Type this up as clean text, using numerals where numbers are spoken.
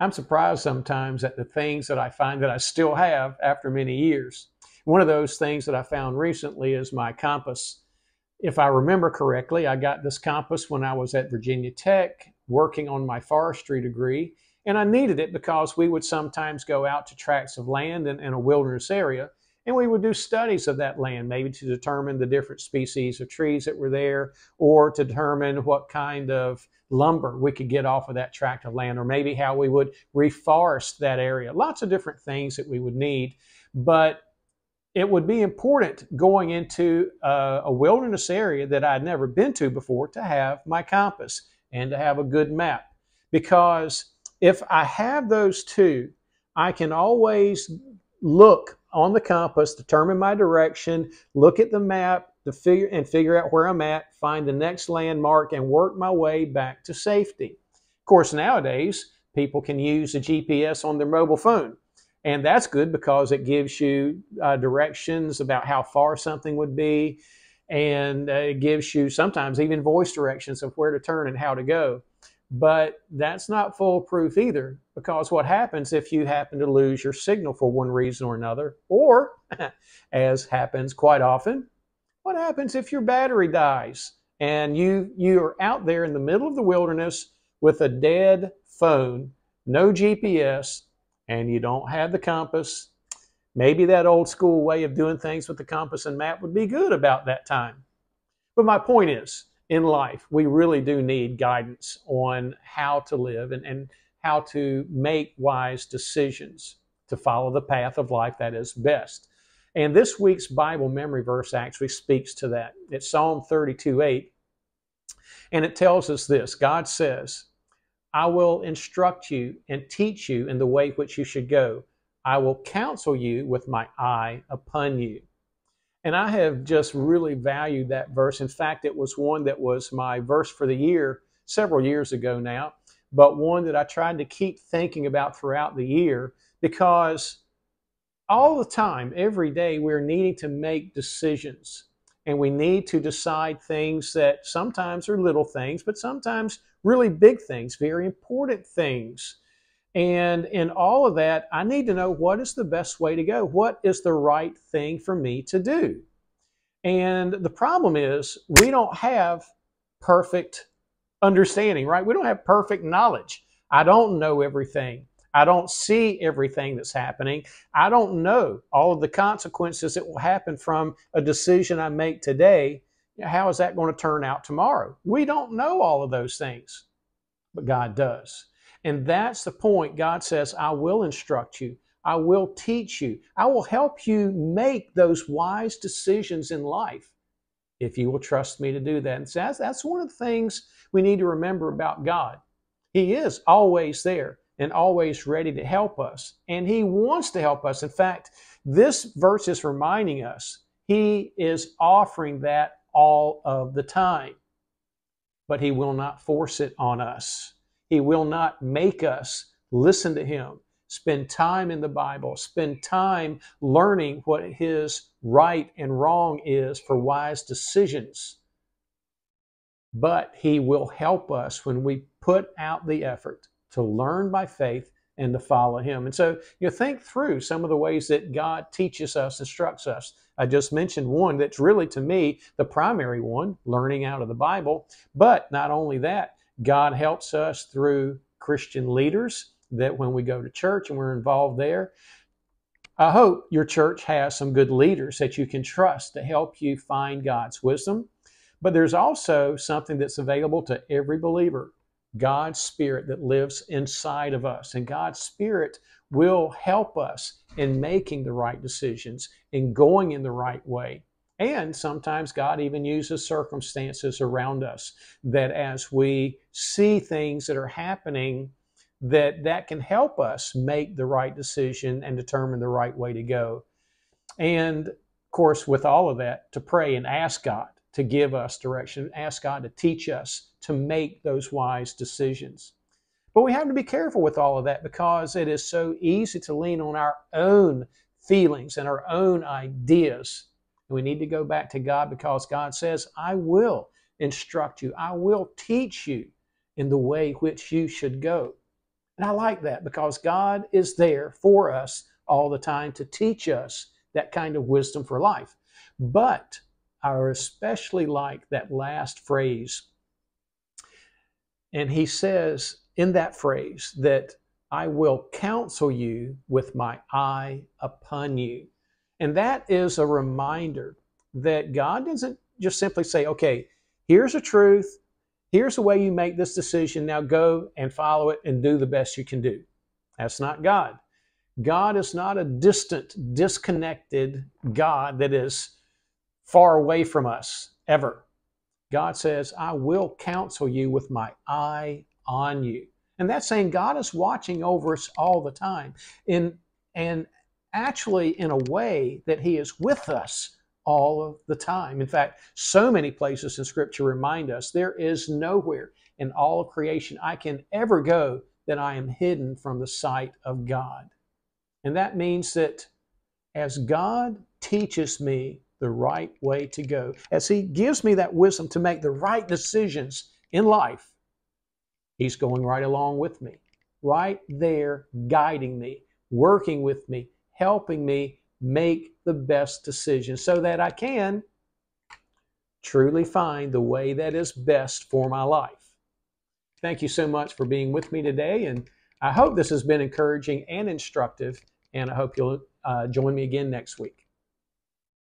I'm surprised sometimes at the things that I find that I still have after many years. One of those things that I found recently is my compass. If I remember correctly, I got this compass when I was at Virginia Tech working on my forestry degree, and I needed it because we would sometimes go out to tracts of land in a wilderness area, and we would do studies of that land, maybe to determine the different species of trees that were there, or to determine what kind of lumber we could get off of that tract of land, or maybe how we would reforest that area. Lots of different things that we would need, but it would be important going into a wilderness area that I'd never been to before to have my compass and to have a good map. Because if I have those two, I can always look on the compass, determine my direction, look at the map to figure out where I'm at, find the next landmark, and work my way back to safety. Of course, nowadays, people can use the GPS on their mobile phone. And that's good because it gives you directions about how far something would be. And it gives you sometimes even voice directions of where to turn and how to go. But that's not foolproof either, because what happens if you happen to lose your signal for one reason or another, or as happens quite often, what happens if your battery dies and you're out there in the middle of the wilderness with a dead phone, no GPS, and you don't have the compass? Maybe that old school way of doing things with the compass and map would be good about that time. But my point is, in life, we really do need guidance on how to live and how to make wise decisions to follow the path of life that is best. And this week's Bible memory verse actually speaks to that. It's Psalm 32:8, and it tells us this. God says, I will instruct you and teach you in the way which you should go. I will counsel you with my eye upon you. And I have just really valued that verse. In fact, it was one that was my verse for the year several years ago now, but one that I tried to keep thinking about throughout the year, because all the time, every day, we're needing to make decisions. And we need to decide things that sometimes are little things, but sometimes really big things, very important things. And in all of that, I need to know what is the best way to go. What is the right thing for me to do? And the problem is we don't have perfect understanding, right? We don't have perfect knowledge. I don't know everything. I don't see everything that's happening. I don't know all of the consequences that will happen from a decision I make today. How is that going to turn out tomorrow? We don't know all of those things, but God does. And that's the point. God says, I will instruct you. I will teach you. I will help you make those wise decisions in life if you will trust me to do that. And so that's one of the things we need to remember about God. He is always there and always ready to help us. And He wants to help us. In fact, this verse is reminding us He is offering that all of the time. But He will not force it on us. He will not make us listen to Him, spend time in the Bible, spend time learning what His right and wrong is for wise decisions. But He will help us when we put out the effort to learn by faith and to follow Him. And so think through some of the ways that God teaches us, instructs us. I just mentioned one that's really, to me, the primary one, learning out of the Bible. But not only that, God helps us through Christian leaders, that when we go to church and we're involved there, I hope your church has some good leaders that you can trust to help you find God's wisdom. But there's also something that's available to every believer, God's Spirit that lives inside of us. And God's Spirit will help us in making the right decisions, in going in the right way. And sometimes God even uses circumstances around us that as we see things that are happening, that can help us make the right decision and determine the right way to go. And of course, with all of that, to pray and ask God to give us direction, ask God to teach us to make those wise decisions. But we have to be careful with all of that, because it is so easy to lean on our own feelings and our own ideas. And we need to go back to God, because God says, I will instruct you. I will teach you in the way which you should go. And I like that because God is there for us all the time to teach us that kind of wisdom for life. But I especially like that last phrase. And he says in that phrase that I will counsel you with my eye upon you. And that is a reminder that God doesn't just simply say, okay, here's the truth. Here's the way you make this decision. Now go and follow it and do the best you can do. That's not God. God is not a distant, disconnected God that is far away from us ever. God says, I will counsel you with my eye on you. And that's saying God is watching over us all the time. And actually, in a way that He is with us all of the time. In fact, so many places in Scripture remind us there is nowhere in all of creation I can ever go that I am hidden from the sight of God. And that means that as God teaches me the right way to go, as He gives me that wisdom to make the right decisions in life, He's going right along with me, right there, guiding me, working with me, helping me make the best decisions so that I can truly find the way that is best for my life. Thank you so much for being with me today, and I hope this has been encouraging and instructive, and I hope you'll join me again next week.